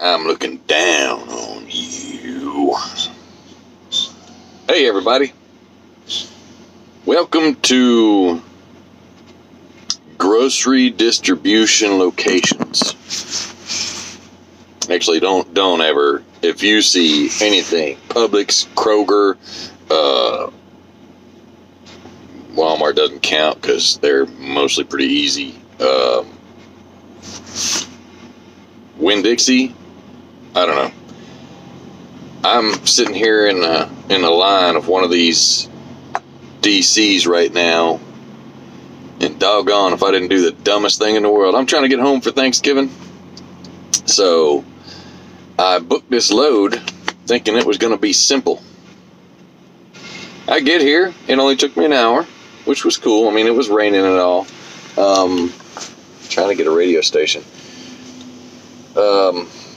I'm looking down on you. Hey, everybody. Welcome to Grocery Distribution Locations. Actually, don't ever, if you see anything, Publix, Kroger, Walmart doesn't count because they're mostly pretty easy. Winn-Dixie, I don't know. I'm sitting here in a line of one of these DCs right now, and doggone if I didn't do the dumbest thing in the world. I'm trying to get home for Thanksgiving, so I booked this load thinking it was going to be simple. I get here, it only took me an hour, which was cool. I mean, it was raining and all. Trying to get a radio station.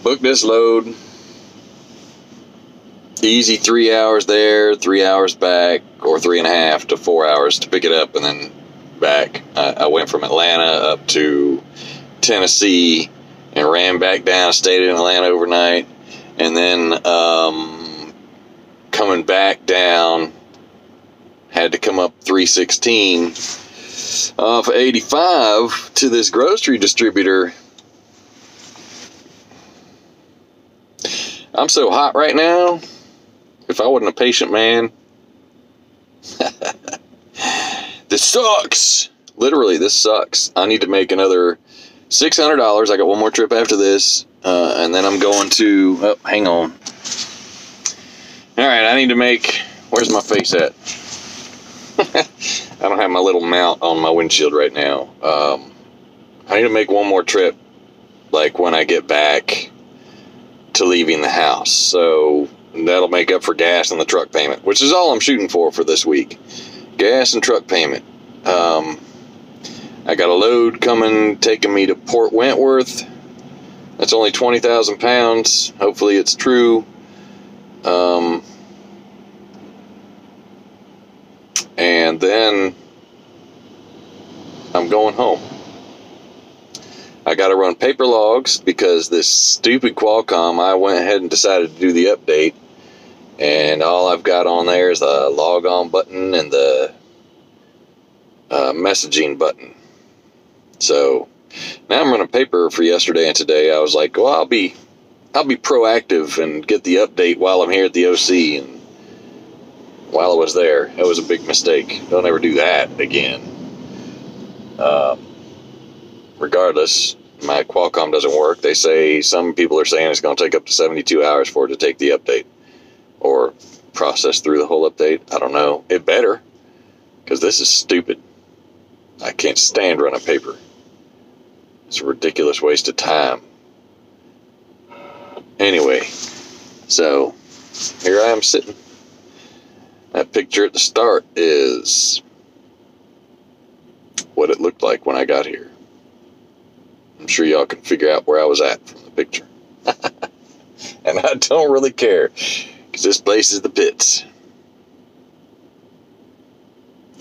Booked this load. Easy 3 hours there, 3 hours back, or 3.5 to 4 hours to pick it up and then back. I went from Atlanta up to Tennessee and ran back down, stayed in Atlanta overnight, and then coming back down, had to come up 316 off 85 to this grocery distributor. I'm so hot right now. If I wasn't a patient man, this sucks. Literally, this sucks. I need to make another $600. I got one more trip after this, and then I'm going to. Oh, hang on. All right, I need to make. Where's my face at? I don't have my little mount on my windshield right now. I need to make one more trip, like when I get back to leaving the house. So that'll make up for gas and the truck payment, which is all I'm shooting for this week. Gas and truck payment. I got a load coming, taking me to Port Wentworth. That's only 20,000 pounds. Hopefully it's true. And then I'm going home. I got to run paper logs because this stupid Qualcomm, I went ahead and decided to do the update. And all I've got on there is the log on button and the messaging button. So now I'm running paper for yesterday and today. I was like, well, I'll be proactive and get the update while I'm here at the OC. And while I was there, it was a big mistake. Don't ever do that again. Regardless, my Qualcomm doesn't work. They say, some people are saying it's going to take up to 72 hours for it to take the update or process through the whole update. I don't know. It better, because this is stupid. I can't stand running paper. It's a ridiculous waste of time. Anyway, so here I am sitting. That picture at the start is what it looked like when I got here. I'm sure y'all can figure out where I was at from the picture. And I don't really care, because this place is the pits.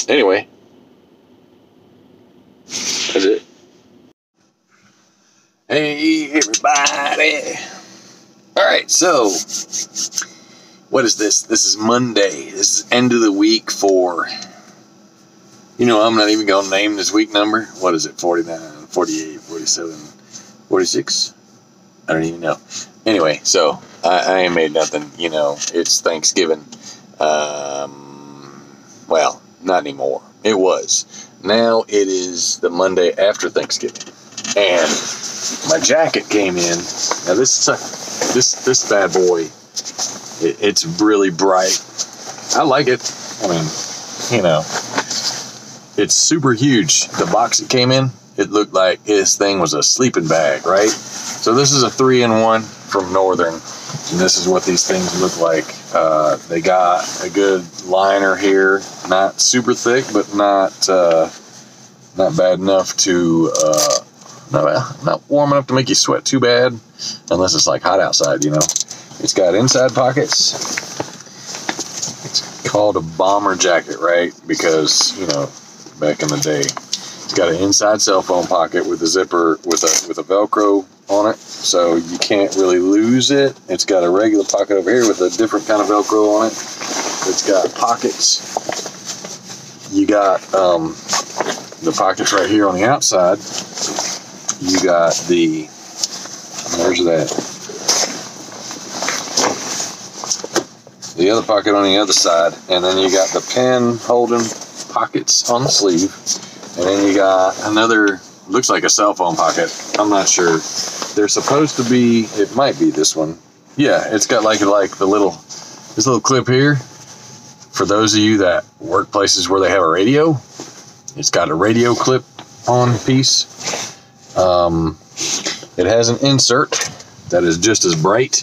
Anyway, that's it. Hey, everybody. All right, so what is this? This is Monday. This is end of the week for, I'm not even going to name this week number. What is it? 49, 48, 47, 46? I don't even know. Anyway, so I ain't made nothing. It's Thanksgiving. Well, not anymore. It was. Now it is the Monday after Thanksgiving. And my jacket came in. Now this bad boy, it's really bright. I like it. I mean, it's super huge. The box it came in, it looked like this thing was a sleeping bag, right? So this is a 3-in-1 from Northern, and this is what these things look like. They got a good liner here, not super thick, but not bad enough to not warm enough to make you sweat too bad, unless it's like hot outside. It's got inside pockets. It's called a bomber jacket, right? Because back in the day, it's got an inside cell phone pocket with a zipper with a Velcro on it, so you can't really lose it. It's got a regular pocket over here with a different kind of Velcro on it. It's got pockets. You got the pockets right here on the outside. You got the, where's that? The other pocket on the other side, and then you got the pen holding pockets on the sleeve, and then you got another, looks like a cell phone pocket. I'm not sure. They're supposed to be, it might be this one. Yeah, it's got like the little, this little clip here. For those of you that work places where they have a radio, it's got a radio clip on piece. It has an insert that is just as bright.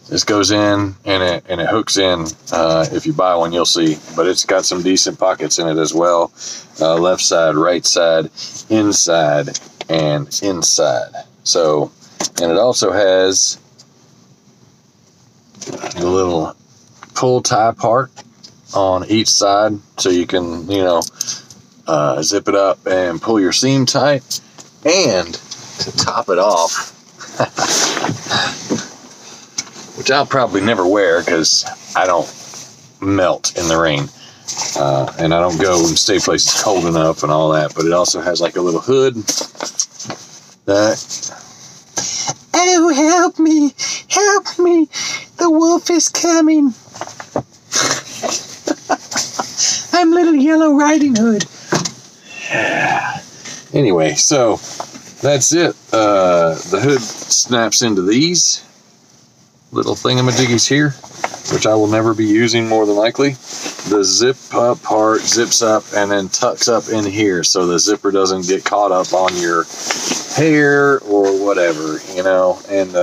This goes in and it hooks in. If you buy one, you'll see. But it's got some decent pockets in it as well. Left side, right side, inside, and inside. So, and it also has the little pull tie part on each side, so you can, you know, zip it up and pull your seam tight. And to top it off, which I'll probably never wear because I don't melt in the rain, and I don't go and stay places cold enough and all that. But it also has like a little hood that, oh, help me, the wolf is coming. I'm Little Yellow Riding Hood. Anyway, so that's it. The hood snaps into these little thingamajiggies here, which I will never be using more than likely. The zip up part zips up and then tucks up in here, so the zipper doesn't get caught up on your hair or whatever, you know. And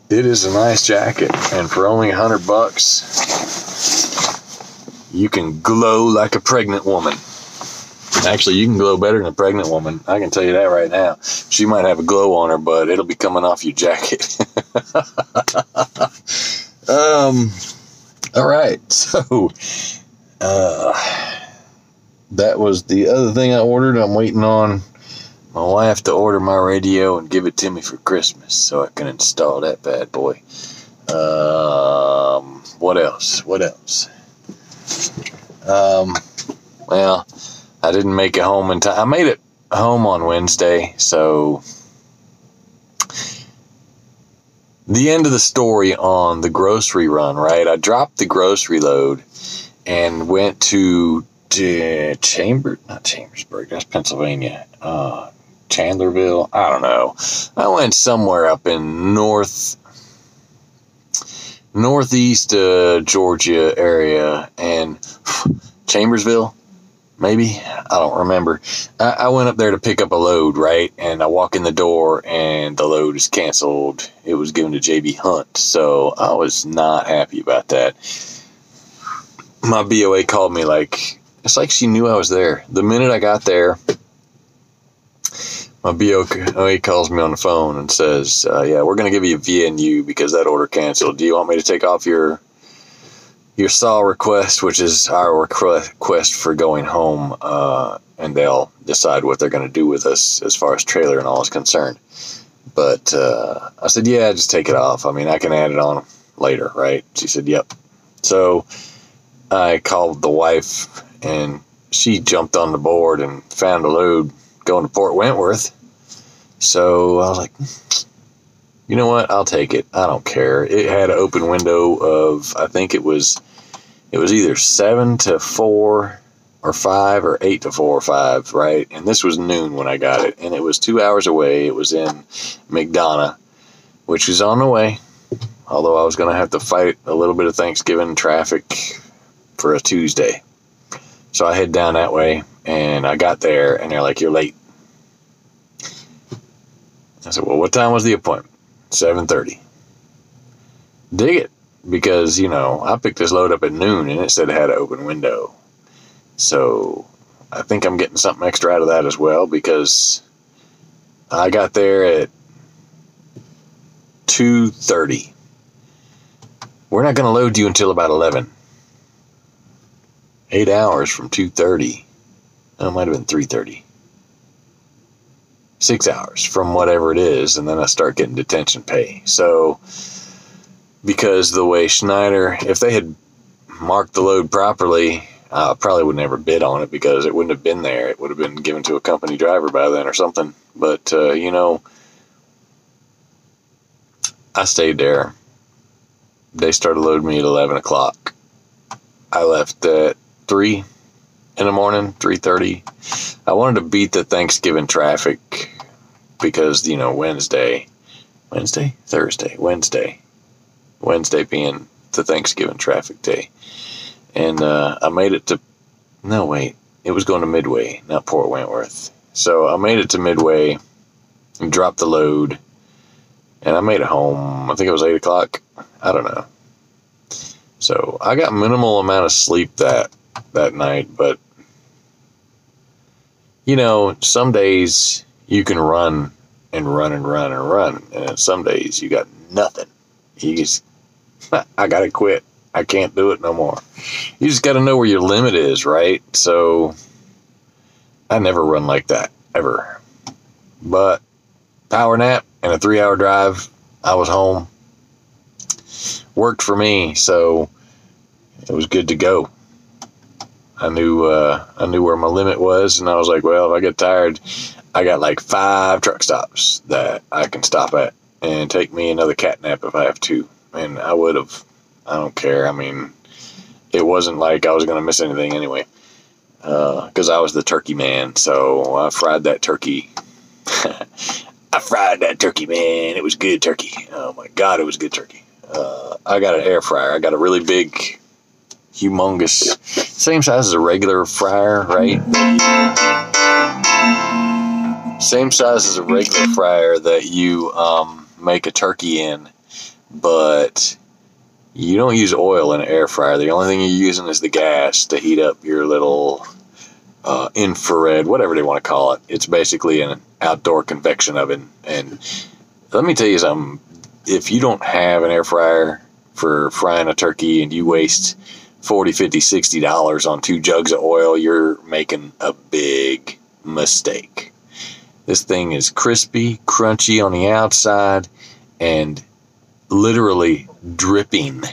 it is a nice jacket, and for only $100, you can glow like a pregnant woman. Actually, you can glow better than a pregnant woman. I can tell you that right now. She might have a glow on her, but it'll be coming off your jacket. All right. So, that was the other thing I ordered. I'm waiting on my wife to order my radio and give it to me for Christmas so I can install that bad boy. What else? Well, I didn't make it home in time. I made it home on Wednesday, so the end of the story on the grocery run, right? I dropped the grocery load and went to Chambersburg, that's Pennsylvania. Chandlerville, I don't know. I went somewhere up in northeast Georgia area, and Chambersville, maybe, I don't remember. I went up there to pick up a load, right? And I walk in the door and the load is canceled. It was given to JB Hunt, so I was not happy about that. My BOA called me like, it's like she knew I was there. The minute I got there, my BOA calls me on the phone and says, yeah, we're going to give you a VNU because that order canceled. Do you want me to take off your SAW request, which is our request for going home, and they'll decide what they're going to do with us as far as trailer and all is concerned. But I said, yeah, just take it off. I mean, I can add it on later, right? She said, yep. So I called the wife, and she jumped on the board and found a load going to Port Wentworth. So I was like, you know what? I'll take it. I don't care. It had an open window of, I think it was either 7 to 4 or 5 or 8 to 4 or 5, right? And this was noon when I got it, and it was 2 hours away. It was in McDonough, which is on the way. Although I was going to have to fight a little bit of Thanksgiving traffic for a Tuesday. So I head down that way, and I got there, and they're like, you're late. I said, well, what time was the appointment? 7:30. Dig it, because, you know, I picked this load up at noon, and it said it had an open window. So I think I'm getting something extra out of that as well, because I got there at 2:30. We're not going to load you until about 11. 8 hours from 2:30. Oh, it might have been 3:30. 6 hours from whatever it is, and then I start getting detention pay. So, because the way Schneider, if they had marked the load properly, I probably would never bid on it because it wouldn't have been there. It would have been given to a company driver by then or something. But, you know, I stayed there. They started loading me at 11 o'clock. I left at 3 in the morning, 3:30. I wanted to beat the Thanksgiving traffic because, you know, Wednesday being the Thanksgiving traffic day. And I made it to, no, wait, it was going to Midway, not Port Wentworth. So I made it to Midway and dropped the load, and I made it home, I think it was 8 o'clock. I don't know. So I got minimal amount of sleep that night, but, you know, some days you can run and run and run and run, and some days you got nothing. You just, I gotta quit. I can't do it no more. You just got to know where your limit is, right? So I never run like that, ever. But power nap and a 3-hour drive, I was home. Worked for me, so it was good to go. I knew where my limit was, and I was like, well, if I get tired, I got like 5 truck stops that I can stop at and take me another cat nap if I have to. And I would have. I don't care. I mean, it wasn't like I was going to miss anything anyway, because I was the turkey man. So I fried that turkey. I fried that turkey, man. It was good turkey. Oh my God, it was good turkey. I got an air fryer. I got a really big, humongous, same size as a regular fryer, right? Same size as a regular fryer that you make a turkey in, but you don't use oil in an air fryer. The only thing you're using is the gas to heat up your little infrared, whatever they want to call it. It's basically an outdoor convection oven. And let me tell you something. If you don't have an air fryer for frying a turkey and you waste $40, $50, $60 on 2 jugs of oil, you're making a big mistake. This thing is crispy, crunchy on the outside, and literally dripping.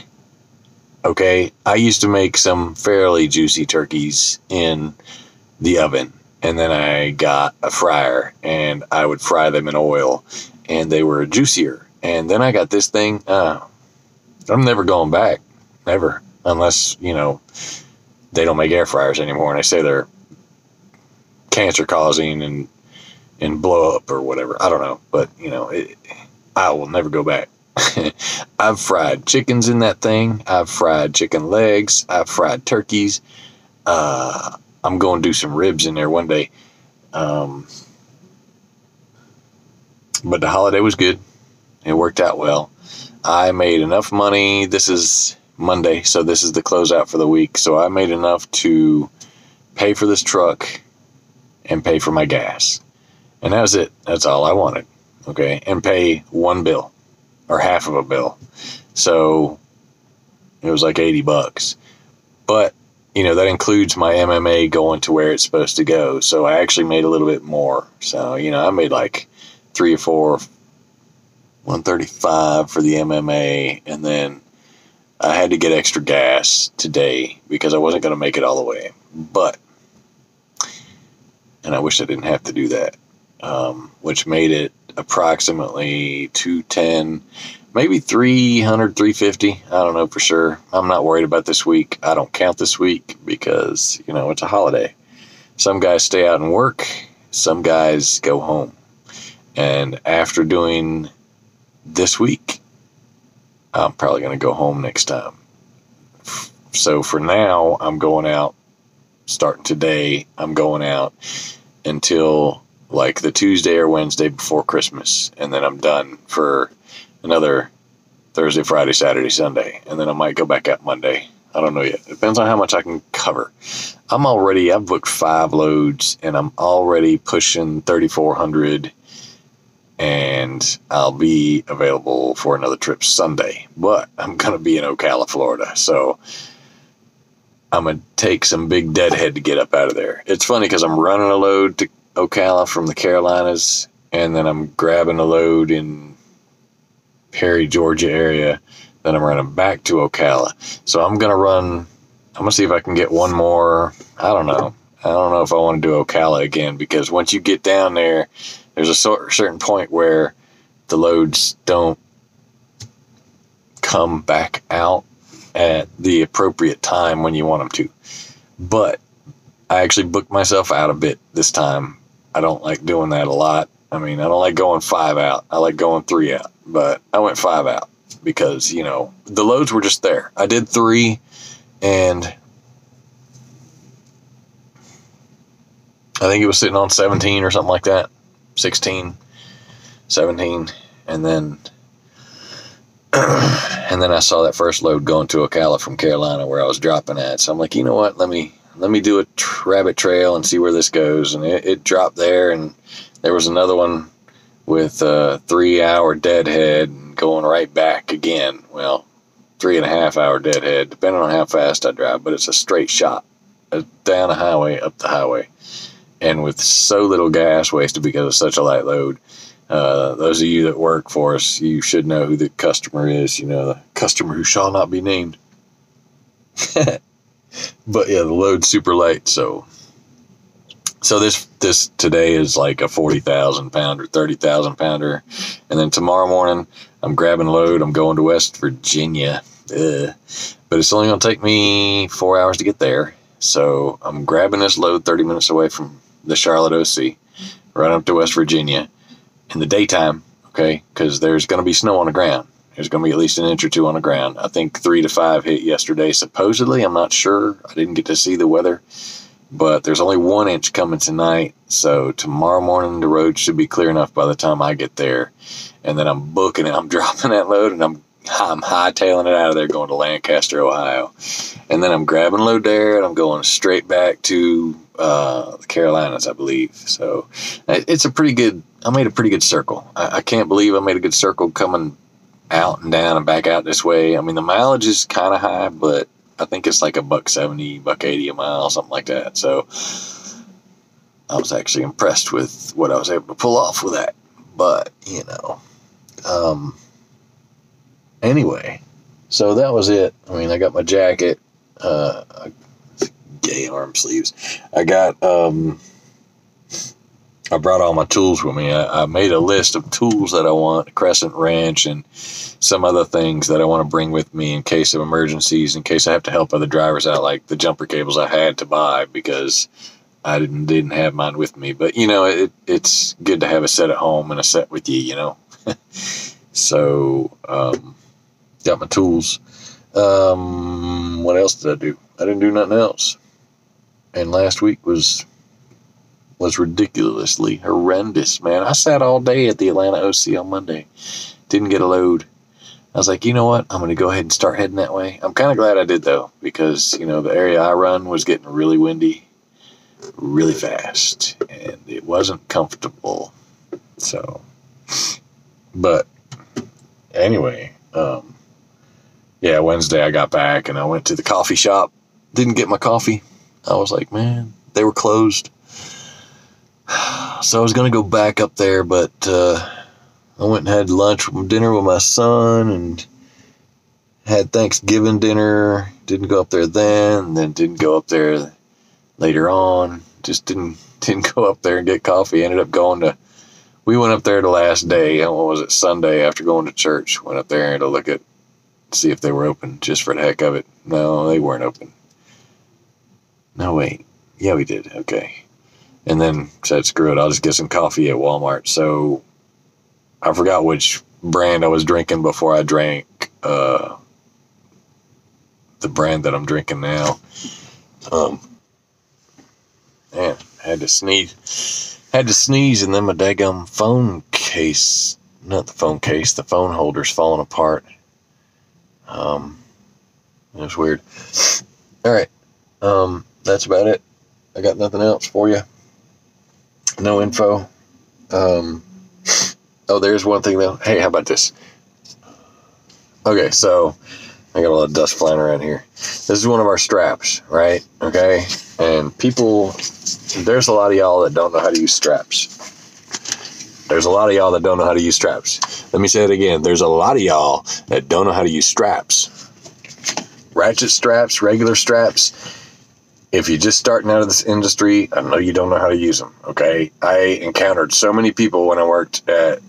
Okay, I used to make some fairly juicy turkeys in the oven, and then I got a fryer and I would fry them in oil, and they were juicier. And then I got this thing. I'm never going back, never, unless, you know, they don't make air fryers anymore and they say they're cancer causing and blow up or whatever. I don't know, but, you know, I will never go back. I've fried chickens in that thing. I've fried chicken legs. I've fried turkeys. I'm going to do some ribs in there one day. But the holiday was good. It worked out well. I made enough money. This is Monday, so this is the closeout for the week. So I made enough to pay for this truck and pay for my gas. And that was it. That's all I wanted. Okay. And pay one bill. Or half of a bill. So it was like $80. But, you know, that includes my MMA going to where it's supposed to go. So I actually made a little bit more. So, you know, I made like 3 or 4, 135 for the MMA. And then I had to get extra gas today because I wasn't going to make it all the way. But, and I wish I didn't have to do that, which made it approximately 210, maybe 300, 350. I don't know for sure. I'm not worried about this week. I don't count this week because, you know, it's a holiday. Some guys stay out and work. Some guys go home. And after doing this week, I'm probably going to go home next time. So for now, I'm going out starting today. I'm going out until like the Tuesday or Wednesday before Christmas, and then I'm done for another Thursday, Friday, Saturday, Sunday, and then I might go back out Monday. I don't know yet. It depends on how much I can cover. I've booked 5 loads, and I'm already pushing 3,400, and I'll be available for another trip Sunday, but I'm going to be in Ocala, Florida, so I'm going to take some big deadhead to get up out of there. It's funny because I'm running a load to Ocala from the Carolinas, and then I'm grabbing a load in Perry, Georgia area. Then I'm running back to Ocala. So I'm going to see if I can get one more. I don't know if I want to do Ocala again, because once you get down there, there's a certain point where the loads don't come back out at the appropriate time when you want them to. But I actually booked myself out a bit this time. I don't like doing that a lot. I mean, I don't like going 5 out. I like going 3 out. But I went 5 out because, the loads were just there. I did 3, and I think it was sitting on 17 or something like that. 16, 17. And then I saw that first load going to Ocala from Carolina where I was dropping at. So I'm like, you know what? Let me do a rabbit trail and see where this goes. And it dropped there, and there was another one with a 3-hour deadhead and going right back again. Well, 3.5-hour deadhead, depending on how fast I drive, but it's a straight shot down the highway, up the highway. And with so little gas wasted because of such a light load, those of you that work for us, you should know who the customer is, the customer who shall not be named. But yeah, the load's super light, so this today is like a 40,000 pounder, 30,000 pounder, and then tomorrow morning I'm grabbing a load. I'm going to West Virginia, but it's only going to take me 4 hours to get there. So I'm grabbing this load 30 minutes away from the Charlotte OC, right up to West Virginia in the daytime, okay? Because there's going to be snow on the ground. There's going to be at least an inch or 2 on the ground. I think 3 to 5 hit yesterday, supposedly. I'm not sure. I didn't get to see the weather. But there's only 1 inch coming tonight. So tomorrow morning, the road should be clear enough by the time I get there. And then I'm booking it. I'm dropping that load, and I'm hightailing it out of there, going to Lancaster, Ohio. And then I'm grabbing a load there, and I'm going straight back to the Carolinas, I believe. So it's I made a pretty good circle. I can't believe I made a good circle coming out and down and back out this way. I mean, the mileage is kind of high, but I think it's like $1.70, $1.80 a mile, something like that. So I was actually impressed with what I was able to pull off with that. But, anyway, so that was it. I mean, I got my jacket, gay arm sleeves. I brought all my tools with me. I made a list of tools that I want, a crescent wrench and some other things that I want to bring with me in case of emergencies, in case I have to help other drivers out, like the jumper cables I had to buy because I didn't have mine with me. But, it's good to have a set at home and a set with you, So, got my tools. What else did I do? I didn't do nothing else. And last week was ridiculously horrendous, man. I sat all day at the Atlanta OC on Monday. Didn't get a load. I was like, you know what? I'm going to go ahead and start heading that way. I'm kind of glad I did, though, because, the area I run was getting really windy really fast, and it wasn't comfortable. So, but anyway, Wednesday I got back, and I went to the coffee shop. Didn't get my coffee. I was like, man, they were closed. So I was going to go back up there, but I went and had dinner with my son and had Thanksgiving dinner. Didn't go up there then, and then didn't go up there later on. Just didn't go up there and get coffee. Ended up we went up there the last day. What was it? Sunday after going to church. Went up there to see if they were open just for the heck of it. No, they weren't open. No, wait. Yeah, we did. Okay. And then said, screw it, I'll just get some coffee at Walmart. So I forgot which brand I was drinking before I drank the brand that I'm drinking now. Man, had to sneeze, and then my daggum phone case, not the phone case, the phone holder's falling apart. It was weird. All right. That's about it. I got nothing else for you. No info. There's one thing though. Hey, how about this? Okay, so I got a lot of dust flying around here. This is one of our straps, right? Okay, and there's a lot of y'all that don't know how to use straps. There's a lot of y'all that don't know how to use straps. Let me say it again. There's a lot of y'all that don't know how to use straps. Ratchet straps, regular straps. If you're just starting out of this industry, I know you don't know how to use them, okay? I encountered so many people when I worked at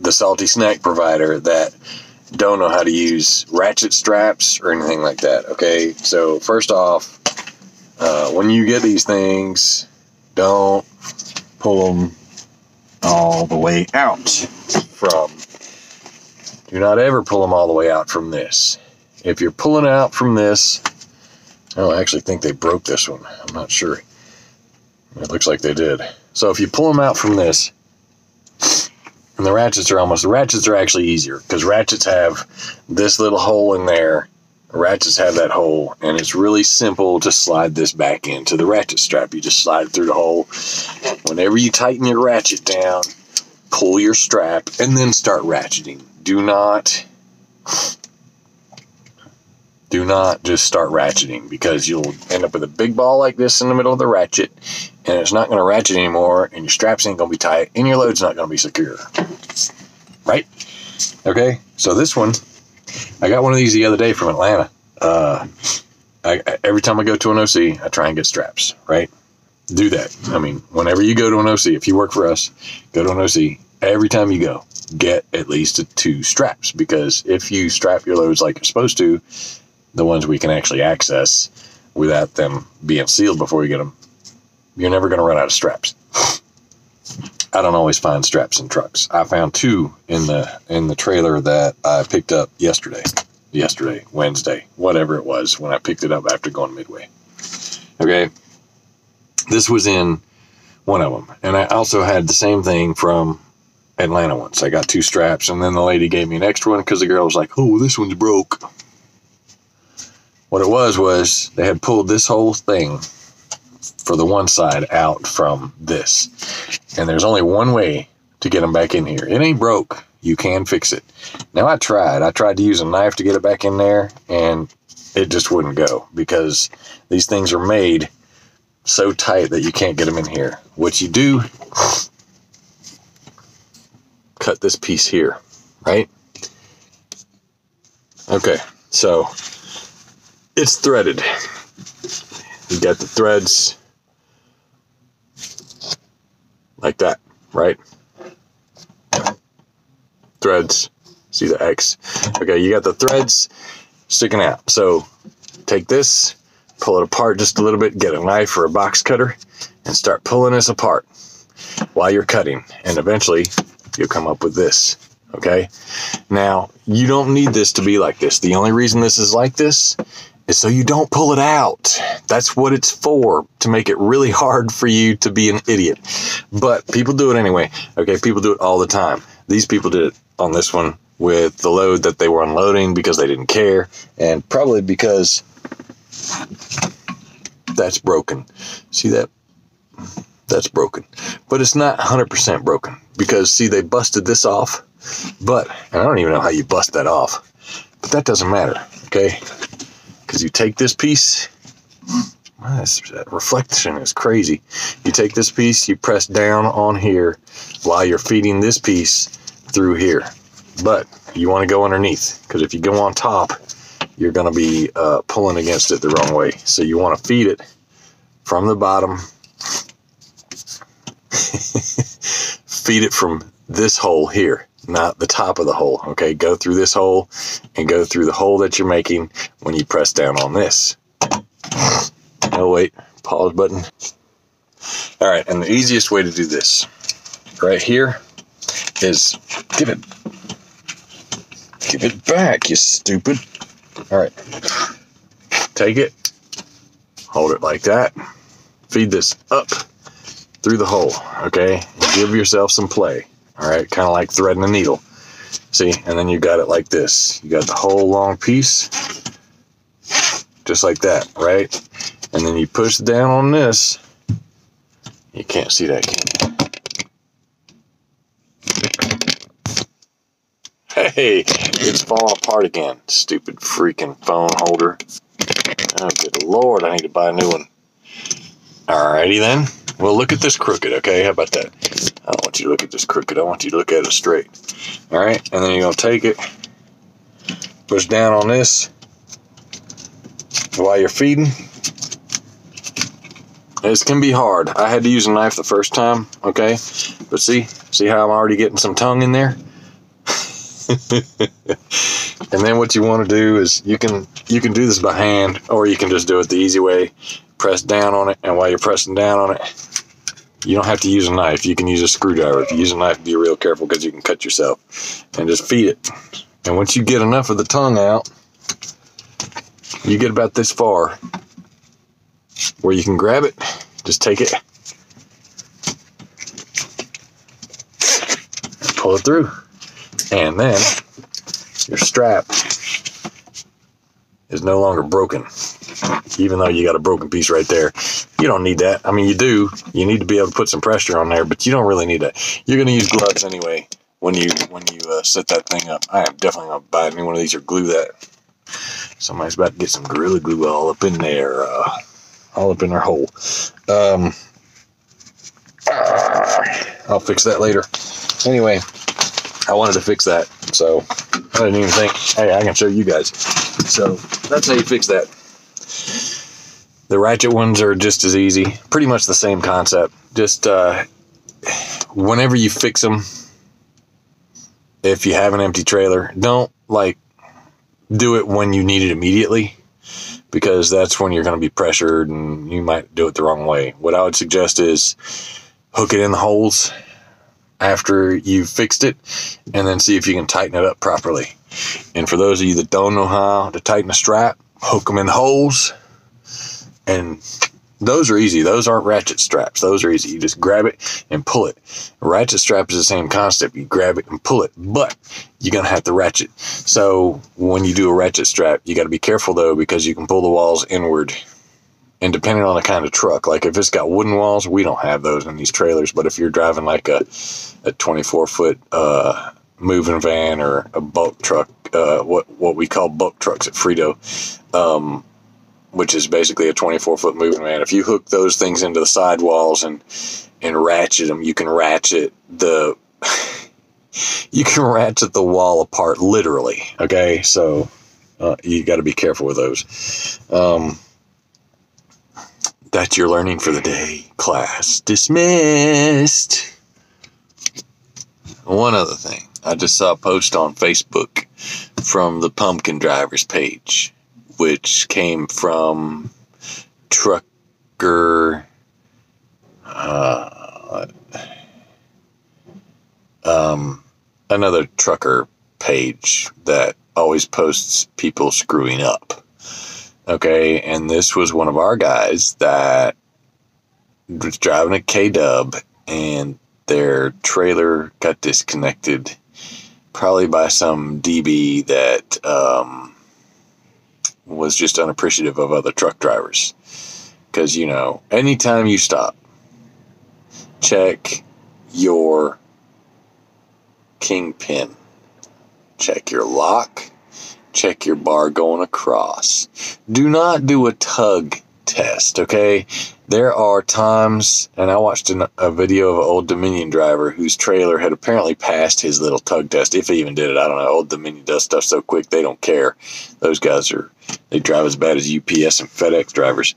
the salty snack provider that don't know how to use ratchet straps or anything like that, okay? So first off, when you get these things, don't pull them all the way out from. Do not ever pull them all the way out from this. If you're pulling out from this, I don't actually think they broke this one. I'm not sure. It looks like they did. So if you pull them out from this, and the ratchets are actually easier because ratchets have this little hole in there. Ratchets have that hole, and it's really simple to slide this back into the ratchet strap. You just slide through the hole. Whenever you tighten your ratchet down, pull your strap, and then start ratcheting. Do not just start ratcheting, because you'll end up with a big ball like this in the middle of the ratchet, and it's not going to ratchet anymore, and your straps ain't going to be tight, and your load's not going to be secure. Right? Okay, so this one, I got one of these the other day from Atlanta. Every time I go to an OC, I try and get straps, right? Do that. I mean, whenever you go to an OC, if you work for us, go to an OC, every time you go, get at least 2 straps, because if you strap your loads like you're supposed to, the ones we can actually access without them being sealed before you get them, you're never going to run out of straps. I don't always find straps in trucks. I found 2 in the trailer that I picked up yesterday, Wednesday, whatever it was, when I picked it up after going Midway. Okay. This was in one of them. And I also had the same thing from Atlanta once. I got 2 straps, and then the lady gave me an extra one because the girl was like, oh, this one's broke. What it was they had pulled this whole thing for the one side out from this. And there's only one way to get them back in here. It ain't broke. You can fix it. Now I tried to use a knife to get it back in there, and it just wouldn't go, because these things are made so tight that you can't get them in here. What you do, cut this piece here, right? Okay, so it's threaded. You got the threads like that, right? Threads. See the X? Okay, you got the threads sticking out. So take this, pull it apart just a little bit, get a knife or a box cutter, and start pulling this apart while you're cutting. And eventually you'll come up with this. Okay? Now, you don't need this to be like this. The only reason this is like this is so you don't pull it out. That's what it's for, to make it really hard for you to be an idiot. But people do it anyway. Okay, people do it all the time. These people did it on this one with the load that they were unloading because they didn't care, and probably because that's broken. See that? That's broken. But it's not 100% broken, because see, they busted this off, but, and I don't even know how you bust that off, but that doesn't matter, okay? Because you take this piece, that reflection is crazy. You take this piece, you press down on here while you're feeding this piece through here. But you want to go underneath, because if you go on top, you're going to be pulling against it the wrong way. So you want to feed it from the bottom. Feed it from this hole here, not the top of the hole. Okay, go through this hole and go through the hole that you're making when you press down on this. Oh wait, pause button. All right, and the easiest way to do this right here is give it back, you stupid. All right, take it, hold it like that, feed this up through the hole, okay? Give yourself some play, all right? Kind of like threading a needle. See, and then you got it like this. You got the whole long piece, just like that, right? And then you push down on this. You can't see that, can you? Hey, it's falling apart again. Stupid freaking phone holder. Oh, good Lord, I need to buy a new one. Alrighty then. Well, look at this crooked, okay? How about that? I don't want you to look at this crooked. I want you to look at it straight. All right? And then you're going to take it, push down on this while you're feeding. This can be hard. I had to use a knife the first time, okay? But see how I'm already getting some tongue in there? And then what you want to do is you can do this by hand, or you can just do it the easy way. Press down on it, and while you're pressing down on it, you don't have to use a knife. You can use a screwdriver. If you use a knife, be real careful because you can cut yourself. And just feed it. And once you get enough of the tongue out, you get about this far where you can grab it, just take it, and pull it through. And then your strap is no longer broken. Even though you got a broken piece right there, you don't need that. I mean, you do. You need to be able to put some pressure on there, but you don't really need that. You're going to use gloves anyway when you set that thing up. I am definitely going to buy any one of these or glue that. Somebody's about to get some Gorilla Glue all up in there, all up in their hole. I'll fix that later. Anyway, I wanted to fix that, so I didn't even think, hey, I can show you guys. So that's how you fix that. The ratchet ones are just as easy. Pretty much the same concept. Just whenever you fix them, if you have an empty trailer, don't do it when you need it immediately, because that's when you're going to be pressured and you might do it the wrong way. What I would suggest is hook it in the holes after you've fixed it, and then see if you can tighten it up properly. And for those of you that don't know how to tighten a strap, hook them in the holes. And those are easy. Those aren't ratchet straps. Those are easy. You just grab it and pull it. A ratchet strap is the same concept. You grab it and pull it, but you're going to have to ratchet. So when you do a ratchet strap, you got to be careful though, because you can pull the walls inward. And depending on the kind of truck, like if it's got wooden walls, we don't have those in these trailers. But if you're driving like a 24-foot moving van or a bulk truck, what we call bulk trucks at Frito, which is basically a 24-foot moving van. If you hook those things into the sidewalls and ratchet them, you can ratchet the wall apart, literally. Okay, so you got to be careful with those. That's your learning for the day. Class dismissed. One other thing, I just saw a post on Facebook from the Pumpkin Drivers page, which came from Trucker, another trucker page that always posts people screwing up. Okay, and this was one of our guys that was driving a K-Dub, and their trailer got disconnected, probably by some DB that was just unappreciative of other truck drivers. Because, you know, anytime you stop, check your kingpin, check your lock, check your bar going across. Do not do a tug test, okay? There are times, and I watched a video of an Old Dominion driver whose trailer had apparently passed his little tug test, if he even did it. I don't know. Old Dominion does stuff so quick, they don't care. Those guys they drive as bad as UPS and FedEx drivers.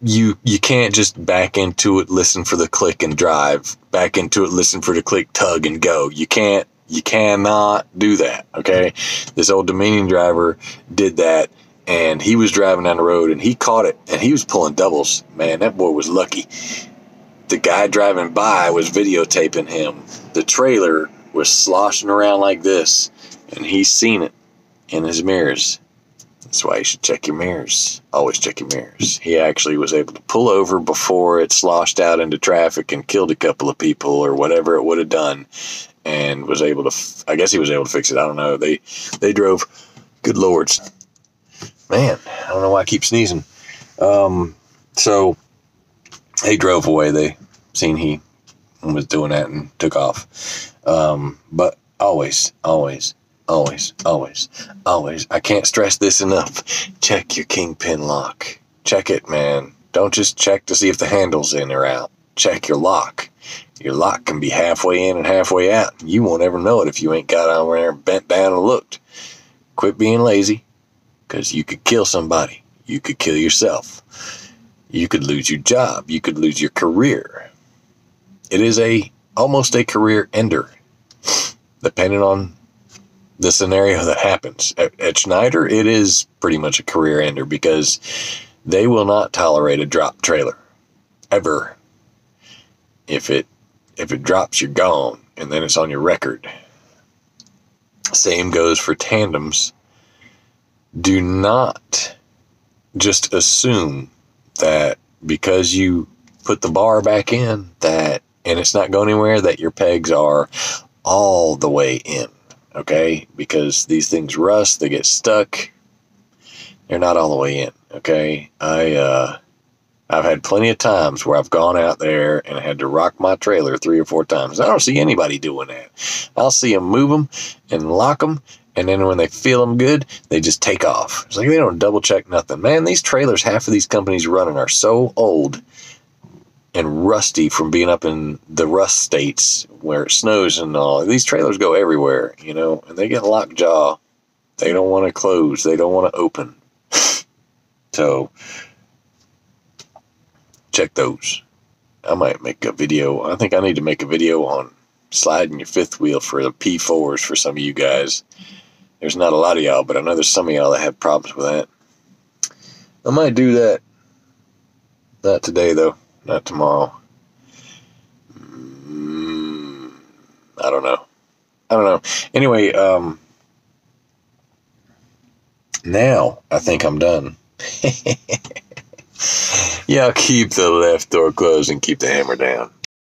You can't just back into it, listen for the click and drive. Back into it, listen for the click, tug and go. You cannot do that, okay? This Old Dominion driver did that, and he was driving down the road, and he caught it, and he was pulling doubles. Man, that boy was lucky. The guy driving by was videotaping him. The trailer was sloshing around like this, and he's seen it in his mirrors. That's why you should check your mirrors. Always check your mirrors. He actually was able to pull over before it sloshed out into traffic and killed a couple of people or whatever it would have done, and was able to, I guess he was able to fix it. I don't know. They drove, good lords. Man, I don't know why I keep sneezing. So they drove away. They seen he was doing that and took off. But always, I can't stress this enough. Check your kingpin lock. Check it, man. Don't just check to see if the handle's in or out. Check your lock. Your lock can be halfway in and halfway out. You won't ever know it if you ain't got on there, bent down and looked. Quit being lazy, because you could kill somebody. You could kill yourself. You could lose your job. You could lose your career. It is almost a career ender, depending on the scenario that happens. At Schneider, it is pretty much a career ender, because they will not tolerate a drop trailer, ever. If it drops, you're gone, and then it's on your record. Same goes for tandems. Do not just assume that because you put the bar back in and it's not going anywhere, that your pegs are all the way in, okay? Because these things rust, they get stuck. They're not all the way in, okay? I've had plenty of times where I've gone out there and I had to rock my trailer 3 or 4 times. I don't see anybody doing that. I'll see them move them and lock them, and then when they feel them good, they just take off. It's like they don't double check nothing. Man, these trailers, half of these companies running are so old and rusty from being up in the rust states where it snows and all. These trailers go everywhere, and they get lockjaw. They don't want to close. They don't want to open. So check those. I might make a video. I think I need to make a video on sliding your fifth wheel for the P4s for some of you guys. There's not a lot of y'all, but I know there's some of y'all that have problems with that. I might do that. Not today, though. Not tomorrow. I don't know. Anyway, now I think I'm done. Yeah, keep the left door closed and keep the hammer down.